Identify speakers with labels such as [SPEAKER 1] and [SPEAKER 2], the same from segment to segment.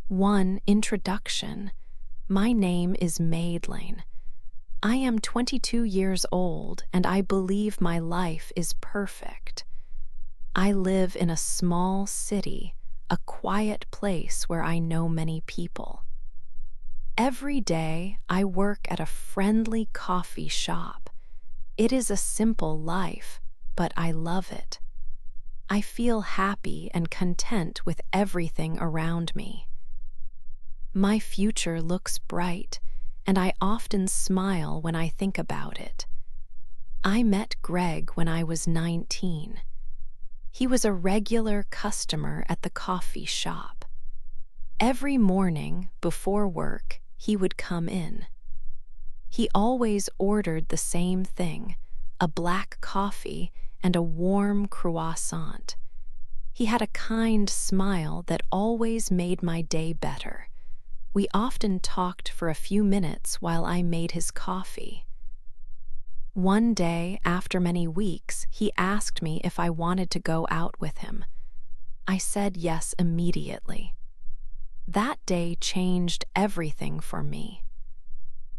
[SPEAKER 1] 1. Introduction. My name is Madeline. I am 22 years old and I believe my life is perfect. I live in a small city, a quiet place where I know many people. Every day I work at a friendly coffee shop. It is a simple life, but I love it. I feel happy and content with everything around me. My future looks bright, and I often smile when I think about it. I met Greg when I was 19. He was a regular customer at the coffee shop. Every morning before work, he would come in. He always ordered the same thing, a black coffee and a warm croissant. He had a kind smile that always made my day better. We often talked for a few minutes while I made his coffee. One day, after many weeks, he asked me if I wanted to go out with him. I said yes immediately. That day changed everything for me.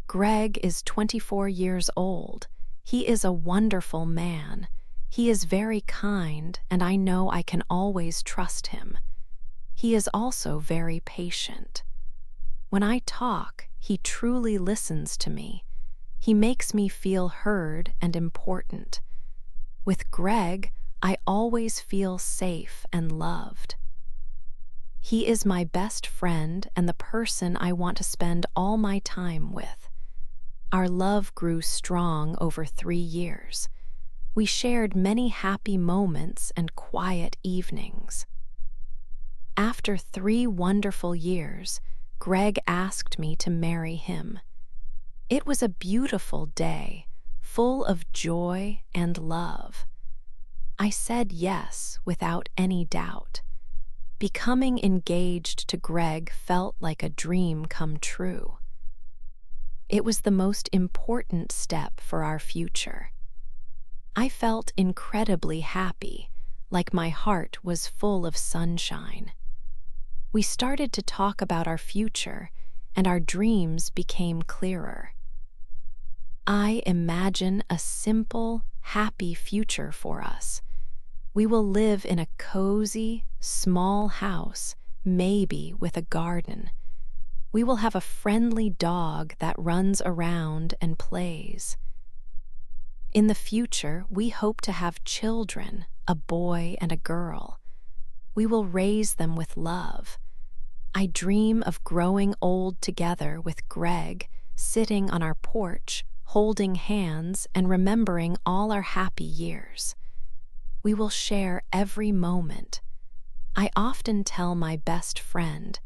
[SPEAKER 1] Greg is 24 years old. He is a wonderful man. He is very kind, and I know I can always trust him. He is also very patient. When I talk, he truly listens to me. He makes me feel heard and important. With Greg, I always feel safe and loved. He is my best friend and the person I want to spend all my time with. Our love grew strong over 3 years. We shared many happy moments and quiet evenings. After 3 wonderful years, Greg asked me to marry him. It was a beautiful day, full of joy and love. I said yes without any doubt. Becoming engaged to Greg felt like a dream come true. It was the most important step for our future. I felt incredibly happy, like my heart was full of sunshine. We started to talk about our future, and our dreams became clearer. I imagine a simple, happy future for us. We will live in a cozy, small house, maybe with a garden. We will have a friendly dog that runs around and plays. In the future, we hope to have children, a boy and a girl. We will raise them with love. I dream of growing old together with Greg, sitting on our porch, holding hands and remembering all our happy years. We will share every moment. I often tell my best friend,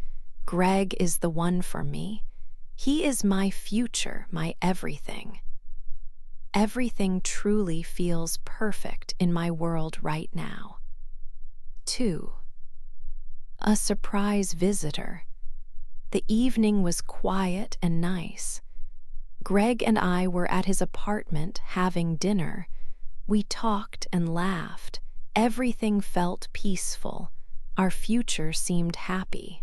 [SPEAKER 1] Greg is the one for me. He is my future, my everything. Everything truly feels perfect in my world right now. 2. A surprise visitor. The evening was quiet and nice. Greg and I were at his apartment having dinner. We talked and laughed. Everything felt peaceful. Our future seemed happy.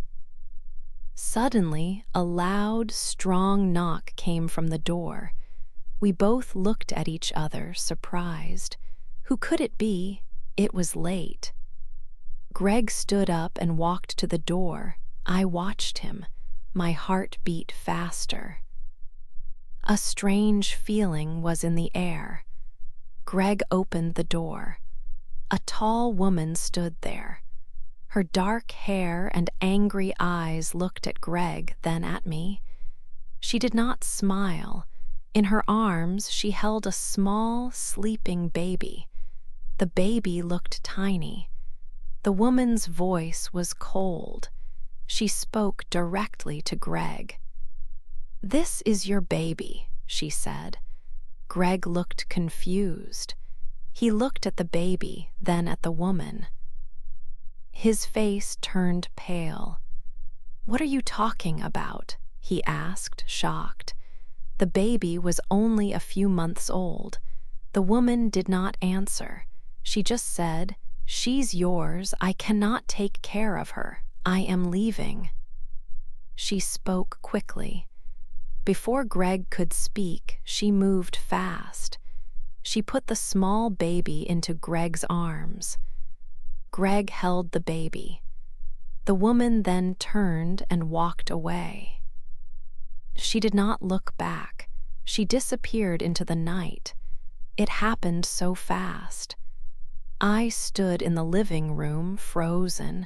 [SPEAKER 1] Suddenly, a loud, strong knock came from the door. We both looked at each other, surprised. Who could it be? It was late. Greg stood up and walked to the door. I watched him. My heart beat faster. A strange feeling was in the air. Greg opened the door. A tall woman stood there. Her dark hair and angry eyes looked at Greg, then at me. She did not smile. In her arms, she held a small, sleeping baby. The baby looked tiny. The woman's voice was cold. She spoke directly to Greg. "This is your baby," she said. Greg looked confused. He looked at the baby, then at the woman. His face turned pale. "What are you talking about?" he asked, shocked. The baby was only a few months old. The woman did not answer. She just said, "She's yours. I cannot take care of her. I am leaving." she spoke quickly. Before Greg could speak, she moved fast. She put the small baby into Greg's arms. Greg held the baby. The woman then turned and walked away. She did not look back. She disappeared into the night. It happened so fast. I stood in the living room, frozen.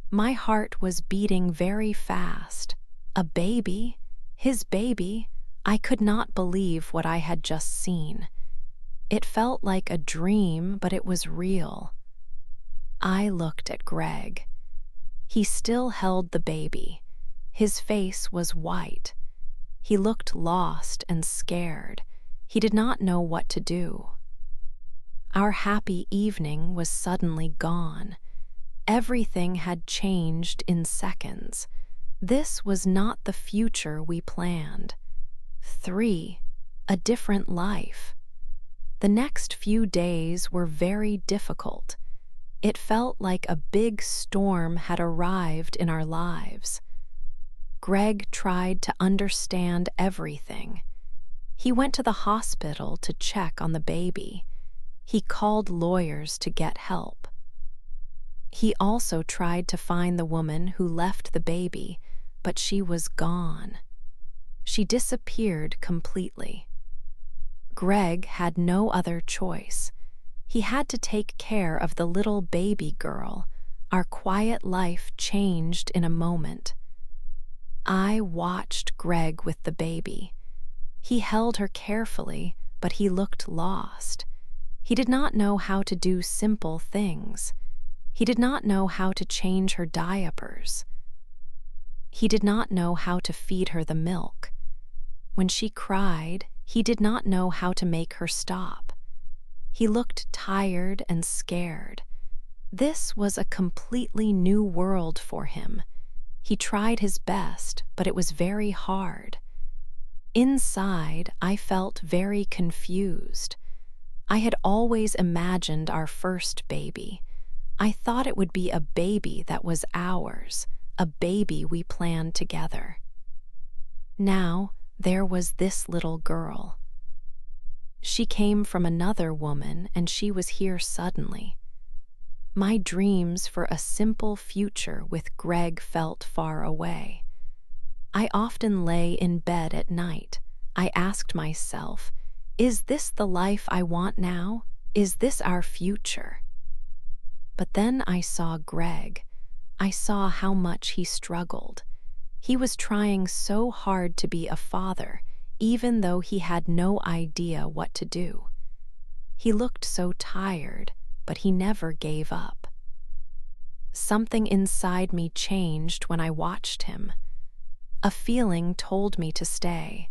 [SPEAKER 1] My heart was beating very fast. A baby? His baby? I could not believe what I had just seen. It felt like a dream, but it was real. I looked at Greg. He still held the baby. His face was white. He looked lost and scared. He did not know what to do. Our happy evening was suddenly gone. Everything had changed in seconds. This was not the future we planned. 3. A different life. The next few days were very difficult. It felt like a big storm had arrived in our lives. Greg tried to understand everything. He went to the hospital to check on the baby. He called lawyers to get help. He also tried to find the woman who left the baby, but she was gone. She disappeared completely. Greg had no other choice. He had to take care of the little baby girl. Our quiet life changed in a moment. I watched Greg with the baby. He held her carefully, but he looked lost. He did not know how to do simple things. He did not know how to change her diapers. He did not know how to feed her the milk. When she cried, he did not know how to make her stop. He looked tired and scared. This was a completely new world for him. He tried his best, but it was very hard. Inside, I felt very confused. I had always imagined our first baby. I thought it would be a baby that was ours, a baby we planned together. Now, there was this little girl. She came from another woman, and she was here suddenly. My dreams for a simple future with Greg felt far away. I often lay in bed at night. I asked myself, is this the life I want now? Is this our future? But then I saw Greg. I saw how much he struggled. He was trying so hard to be a father, even though he had no idea what to do. He looked so tired, but he never gave up. Something inside me changed when I watched him. A feeling told me to stay.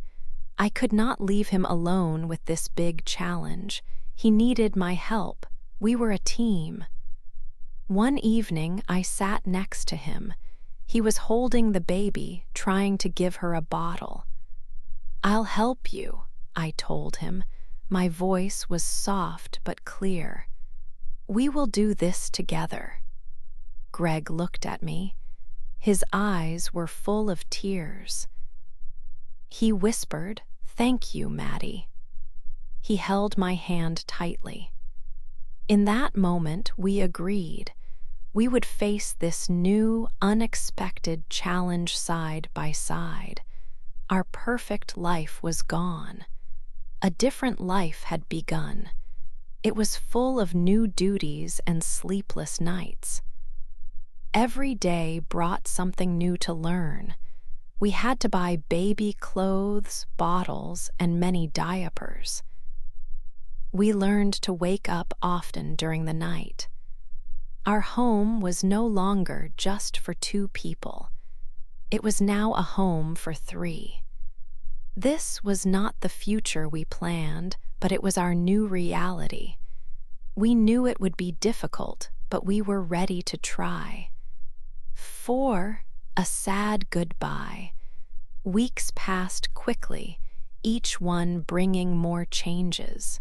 [SPEAKER 1] I could not leave him alone with this big challenge. He needed my help. We were a team. One evening, I sat next to him. He was holding the baby, trying to give her a bottle. "I'll help you," I told him. My voice was soft but clear. "We will do this together." Greg looked at me. His eyes were full of tears. He whispered, "Thank you, Maddie." He held my hand tightly. In that moment, we agreed. We would face this new, unexpected challenge side by side. Our perfect life was gone. A different life had begun. It was full of new duties and sleepless nights. Every day brought something new to learn. We had to buy baby clothes, bottles, and many diapers. We learned to wake up often during the night. Our home was no longer just for 2 people. It was now a home for 3. This was not the future we planned, but it was our new reality. We knew it would be difficult, but we were ready to try. 4. A sad goodbye. Weeks passed quickly, each one bringing more changes.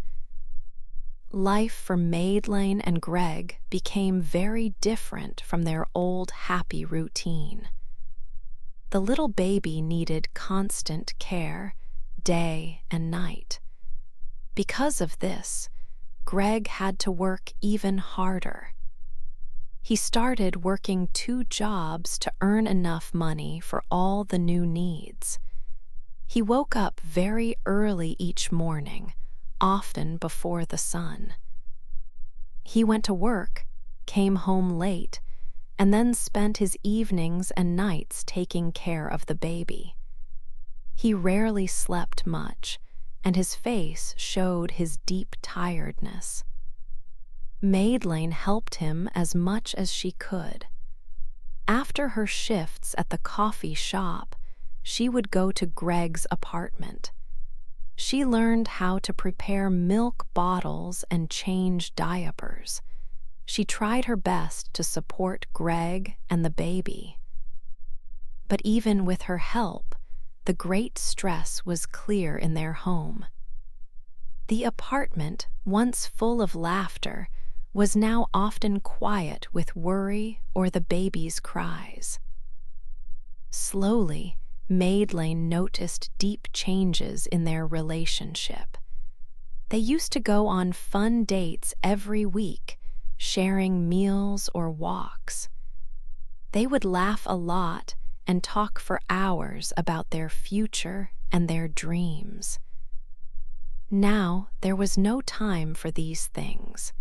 [SPEAKER 1] Life for Madeleine and Greg became very different from their old happy routine. The little baby needed constant care, day and night. Because of this, Greg had to work even harder. He started working 2 jobs to earn enough money for all the new needs. He woke up very early each morning, often before the sun. He went to work, came home late, and then spent his evenings and nights taking care of the baby. He rarely slept much, and his face showed his deep tiredness. Madeline helped him as much as she could. After her shifts at the coffee shop, she would go to Greg's apartment. She learned how to prepare milk bottles and change diapers. She tried her best to support Greg and the baby. But even with her help, the great stress was clear in their home. The apartment, once full of laughter, was now often quiet with worry or the baby's cries. Slowly, Madeline noticed deep changes in their relationship. They used to go on fun dates every week, sharing meals or walks. They would laugh a lot and talk for hours about their future and their dreams. Now there was no time for these things.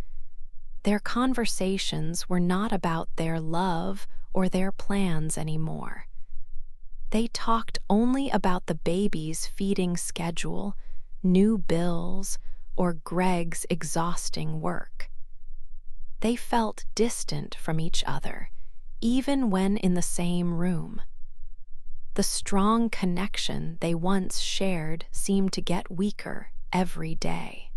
[SPEAKER 1] Their conversations were not about their love or their plans anymore. They talked only about the baby's feeding schedule, new bills, or Greg's exhausting work. They felt distant from each other, even when in the same room. The strong connection they once shared seemed to get weaker every day.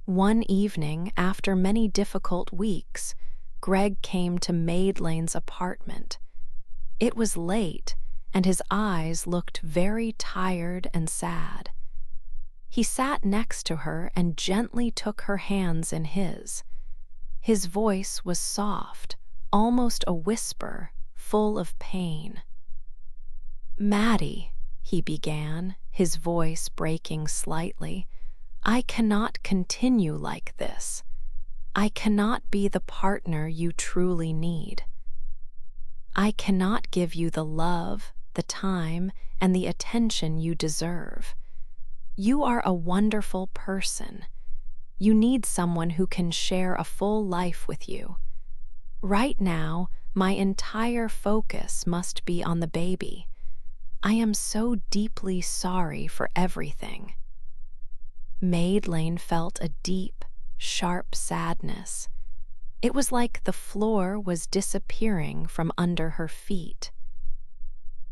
[SPEAKER 1] One evening, after many difficult weeks, Greg came to Madeline's apartment. It was late, and his eyes looked very tired and sad. He sat next to her and gently took her hands in his. His voice was soft, almost a whisper, full of pain. "Maddie," he began, his voice breaking slightly, "I cannot continue like this. I cannot be the partner you truly need. I cannot give you the love, the time, and the attention you deserve. You are a wonderful person. You need someone who can share a full life with you. Right now, my entire focus must be on the baby. I am so deeply sorry for everything." Madeline felt a deep, sharp sadness. It was like the floor was disappearing from under her feet.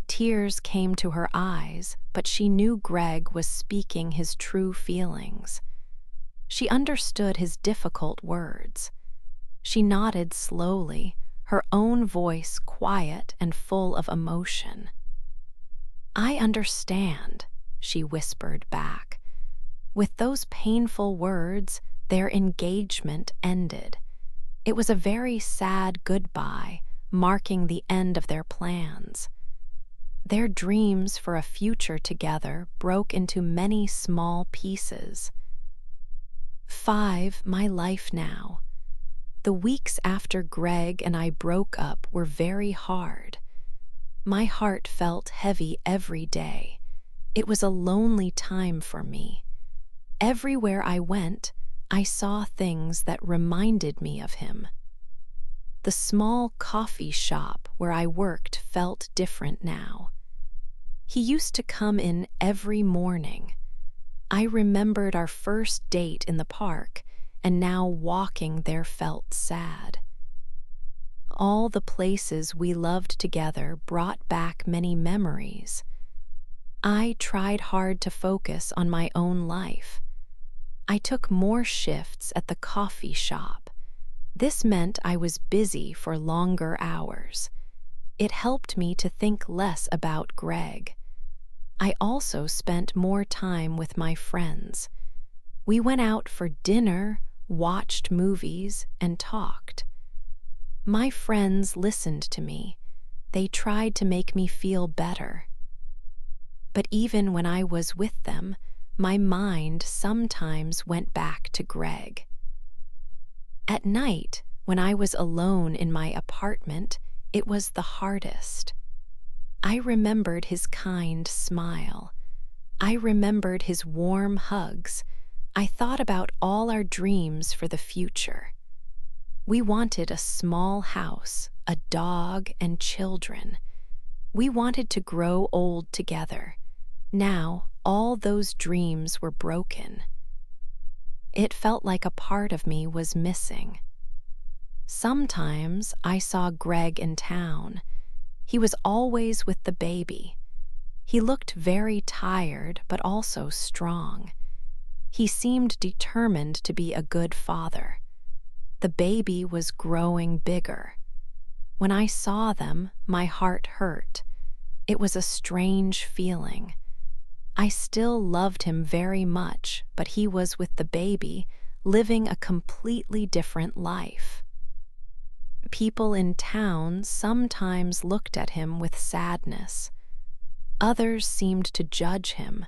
[SPEAKER 1] Tears came to her eyes, but she knew Greg was speaking his true feelings. She understood his difficult words. She nodded slowly, her own voice quiet and full of emotion. "I understand," she whispered back. With those painful words, their engagement ended. It was a very sad goodbye, marking the end of their plans. Their dreams for a future together broke into many small pieces. 5. My life now. The weeks after Greg and I broke up were very hard. My heart felt heavy every day. It was a lonely time for me. Everywhere I went, I saw things that reminded me of him. The small coffee shop where I worked felt different now. He used to come in every morning. I remembered our first date in the park, and now walking there felt sad. All the places we loved together brought back many memories. I tried hard to focus on my own life. I took more shifts at the coffee shop. This meant I was busy for longer hours. It helped me to think less about Greg. I also spent more time with my friends. We went out for dinner, watched movies, and talked. My friends listened to me. They tried to make me feel better. But even when I was with them, my mind sometimes went back to Greg. At night, when I was alone in my apartment, it was the hardest. I remembered his kind smile. I remembered his warm hugs. I thought about all our dreams for the future. We wanted a small house, a dog, and children. We wanted to grow old together. Now, all those dreams were broken. It felt like a part of me was missing. Sometimes I saw Greg in town. He was always with the baby. He looked very tired, but also strong. He seemed determined to be a good father. The baby was growing bigger. When I saw them, my heart hurt. It was a strange feeling. I still loved him very much, but he was with the baby, living a completely different life. People in town sometimes looked at him with sadness. Others seemed to judge him.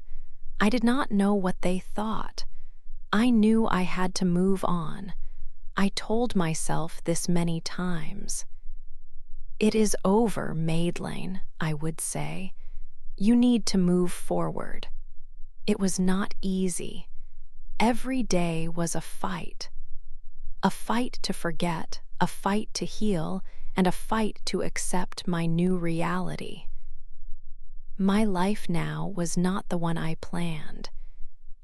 [SPEAKER 1] I did not know what they thought. I knew I had to move on. I told myself this many times. "It is over, Madeline," I would say. "You need to move forward." It was not easy. Every day was a fight to forget, a fight to heal, and a fight to accept my new reality. My life now was not the one I planned.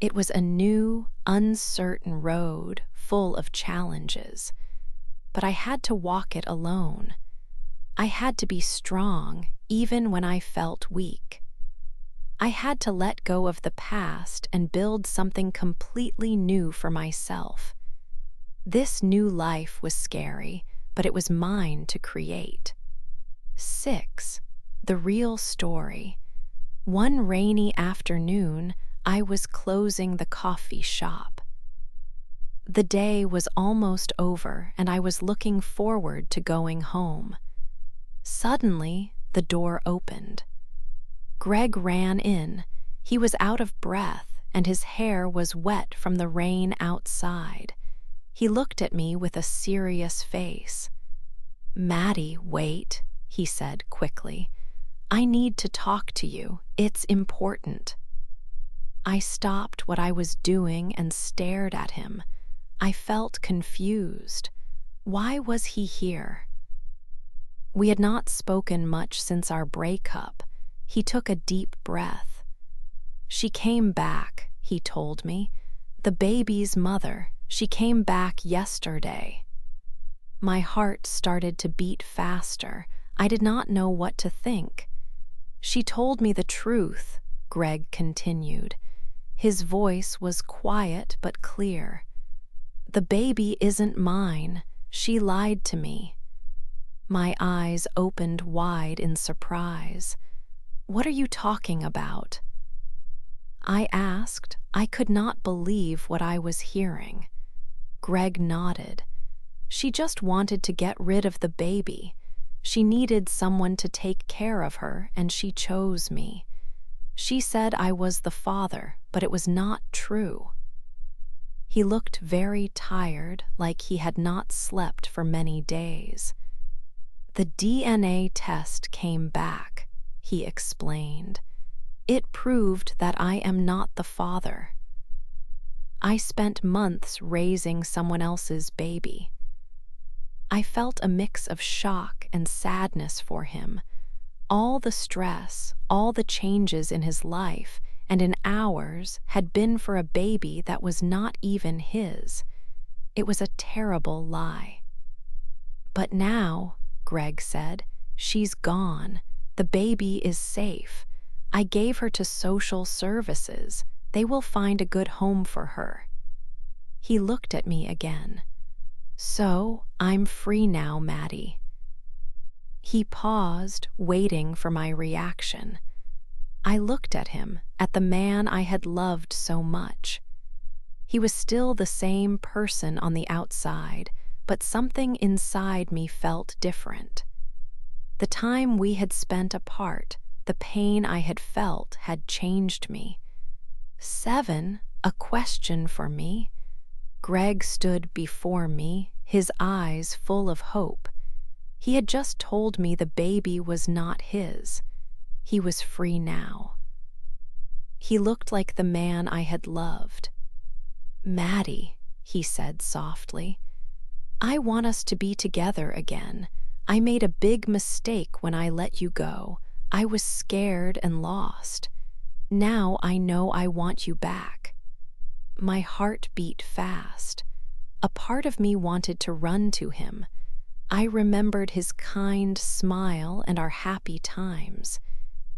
[SPEAKER 1] It was a new, uncertain road full of challenges, but I had to walk it alone. I had to be strong even when I felt weak. I had to let go of the past and build something completely new for myself. This new life was scary, but it was mine to create. 6. The real story. One rainy afternoon, I was closing the coffee shop. The day was almost over, and I was looking forward to going home. Suddenly, the door opened. Greg ran in. He was out of breath, and his hair was wet from the rain outside. He looked at me with a serious face. "Maddie, wait," he said quickly. "I need to talk to you. It's important." I stopped what I was doing and stared at him. I felt confused. Why was he here? We had not spoken much since our breakup. He took a deep breath. "She came back," he told me. "The baby's mother. She came back yesterday." My heart started to beat faster. I did not know what to think. "She told me the truth," Greg continued. His voice was quiet but clear. "The baby isn't mine. She lied to me." My eyes opened wide in surprise. "What are you talking about?" I asked. I could not believe what I was hearing. Greg nodded. "She just wanted to get rid of the baby. She needed someone to take care of her, and she chose me. She said I was the father, but it was not true." He looked very tired, like he had not slept for many days. "The DNA test came back," he explained. "It proved that I am not the father. I spent months raising someone else's baby." I felt a mix of shock and sadness for him. All the stress, all the changes in his life and in ours had been for a baby that was not even his. It was a terrible lie. "But now," Greg said, "she's gone. The baby is safe. I gave her to social services. They will find a good home for her." He looked at me again. "So, I'm free now, Maddie." He paused, waiting for my reaction. I looked at him, at the man I had loved so much. He was still the same person on the outside, but something inside me felt different. The time we had spent apart, the pain I had felt had changed me. 7, a question for me. Greg stood before me, his eyes full of hope. He had just told me the baby was not his. He was free now. He looked like the man I had loved. "Maddie," he said softly, "I want us to be together again. I made a big mistake when I let you go. I was scared and lost. Now I know I want you back." My heart beat fast. A part of me wanted to run to him. I remembered his kind smile and our happy times.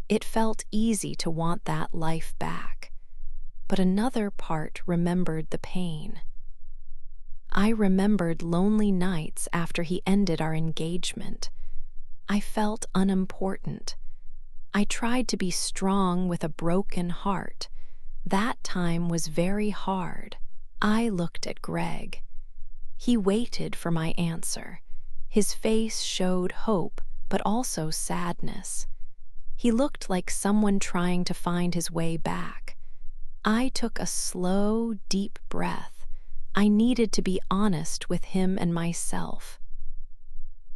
[SPEAKER 1] It felt easy to want that life back. But another part remembered the pain. I remembered lonely nights after he ended our engagement. I felt unimportant. I tried to be strong with a broken heart. That time was very hard. I looked at Greg. He waited for my answer. His face showed hope, but also sadness. He looked like someone trying to find his way back. I took a slow, deep breath. I needed to be honest with him and myself.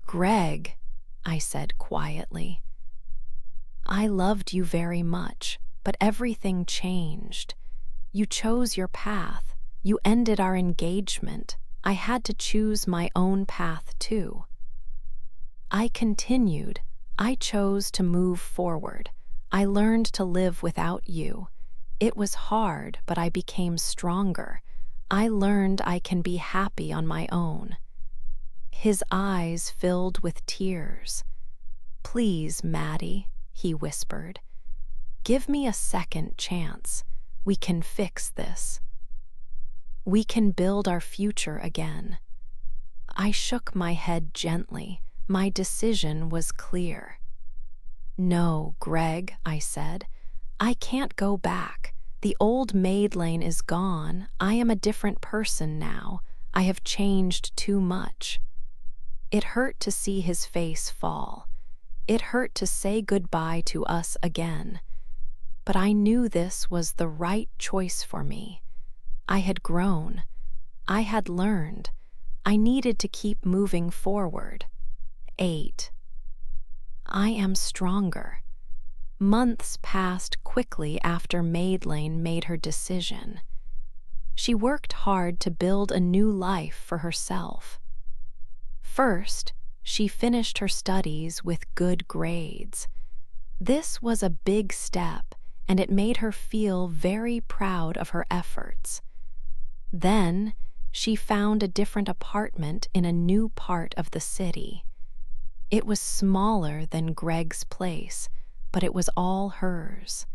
[SPEAKER 1] "Greg," I said quietly, "I loved you very much, but everything changed. You chose your path. You ended our engagement. I had to choose my own path too." I continued. I chose to move forward. I learned to live without you. It was hard, but I became stronger. I learned I can be happy on my own. His eyes filled with tears. "Please, Maddie," he whispered, "give me a second chance. We can fix this. We can build our future again." I shook my head gently. My decision was clear. "No, Greg," I said, "I can't go back. The old Maidlane is gone. I am a different person now. I have changed too much." It hurt to see his face fall. It hurt to say goodbye to us again. But I knew this was the right choice for me. I had grown. I had learned. I needed to keep moving forward. 8. I am stronger. Months passed quickly after Maidlane made her decision. She worked hard to build a new life for herself. First, she finished her studies with good grades. This was a big step, and it made her feel very proud of her efforts. Then, she found a different apartment in a new part of the city. It was smaller than Greg's place, but it was all hers.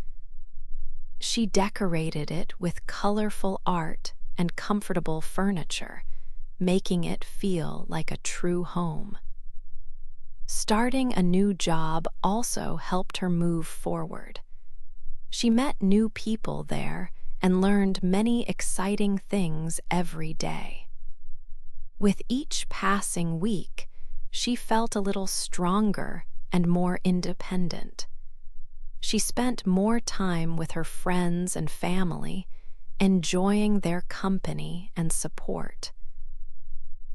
[SPEAKER 1] She decorated it with colorful art and comfortable furniture, making it feel like a true home. Starting a new job also helped her move forward. She met new people there and learned many exciting things every day. With each passing week, she felt a little stronger and more independent. She spent more time with her friends and family, enjoying their company and support.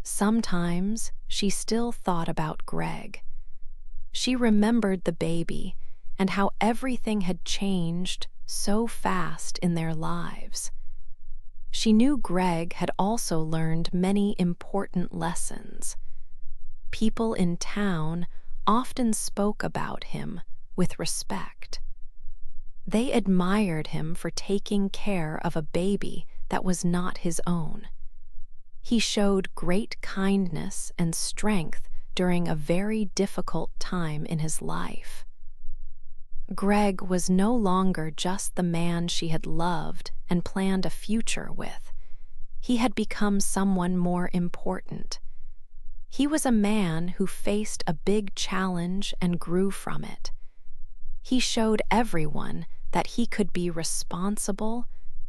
[SPEAKER 1] Sometimes she still thought about Greg. She remembered the baby and how everything had changed so fast in their lives. She knew Greg had also learned many important lessons. People in town often spoke about him with respect. They admired him for taking care of a baby that was not his own. He showed great kindness and strength during a very difficult time in his life. Greg was no longer just the man she had loved and planned a future with. He had become someone more important. He was a man who faced a big challenge and grew from it. He showed everyone that he could be responsible,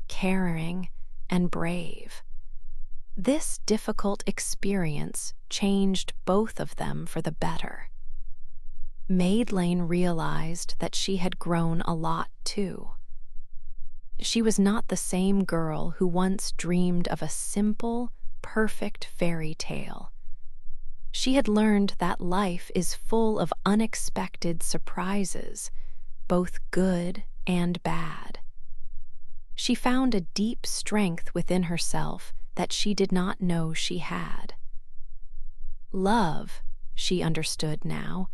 [SPEAKER 1] caring, and brave. This difficult experience changed both of them for the better. Madeline realized that she had grown a lot too. She was not the same girl who once dreamed of a simple, perfect fairy tale. She had learned that life is full of unexpected surprises, both good and bad. She found a deep strength within herself that she did not know she had. Love, she understood now,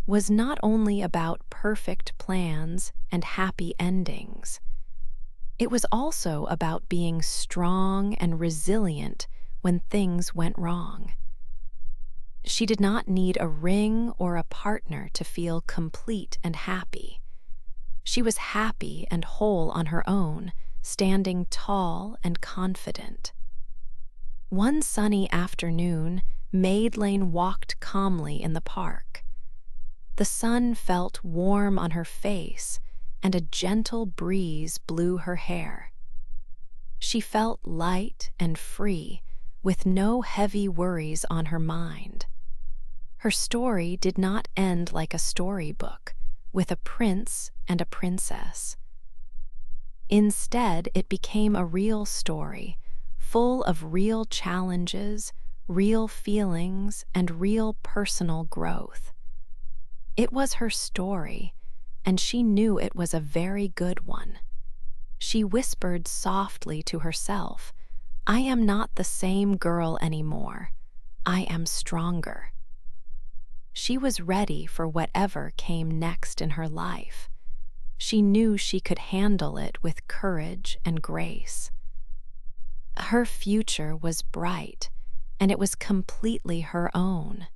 [SPEAKER 1] was not only about perfect plans and happy endings. It was also about being strong and resilient when things went wrong. She did not need a ring or a partner to feel complete and happy. She was happy and whole on her own, standing tall and confident. One sunny afternoon, Madeline walked calmly in the park. The sun felt warm on her face, and a gentle breeze blew her hair. She felt light and free, with no heavy worries on her mind. Her story did not end like a storybook, with a prince and a princess. Instead, it became a real story, full of real challenges, real feelings, and real personal growth. It was her story, and she knew it was a very good one. She whispered softly to herself, "I am not the same girl anymore. I am stronger." She was ready for whatever came next in her life. She knew she could handle it with courage and grace. Her future was bright, and it was completely her own.